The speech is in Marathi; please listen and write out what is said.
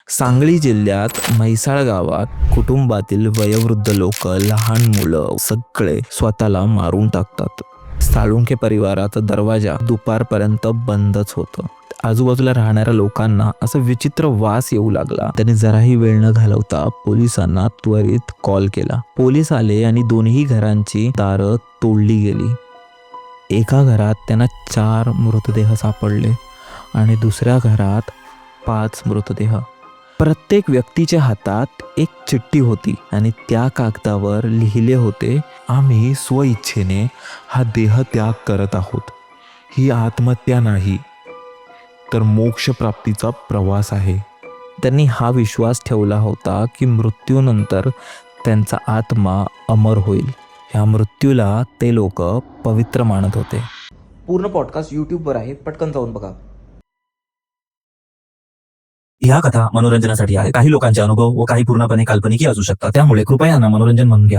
सांगली जिल्ह्यात म्हैसाळ गावात कुटुंबातील वयोवृद्ध लोक, लहान मुलं सगळे स्वतःला मारून टाकतात. साळुंखे परिवाराचा दरवाजा दुपारपर्यंत बंदच होतं. आजूबाजूला राहणाऱ्या लोकांना असं विचित्र वास येऊ लागला. त्यांनी जराही वेळ न घालवता पोलिसांना त्वरित कॉल केला. पोलीस आले आणि दोन्ही घरांची दारं तोडली गेली. एका घरात त्यांना 4 मृतदेह सापडले आणि दुसऱ्या घरात 5 मृतदेह. प्रत्येक व्यक्तीच्या हातात एक चिठ्ठी होती आणि त्या कागदावर लिहिले होते, आम्ही स्वइच्छेने हा देह त्याग करत आहोत. ही आत्महत्या नाही, तर मोक्षप्राप्तीचा प्रवास आहे. त्यांनी हा विश्वास ठेवला होता की मृत्यूनंतर त्यांचा आत्मा अमर होईल. ह्या मृत्यूला ते लोक पवित्र मानत होते. पूर्ण पॉडकास्ट यूट्यूबवर आहे, पटकन जाऊन बघा. ह्या कथा मनोरंजनासाठी आहे. काही लोकांचे अनुभव व काही पूर्णपणे काल्पनिकही असू शकतात. त्यामुळे कृपया यांना मनोरंजन म्हणून घ्या.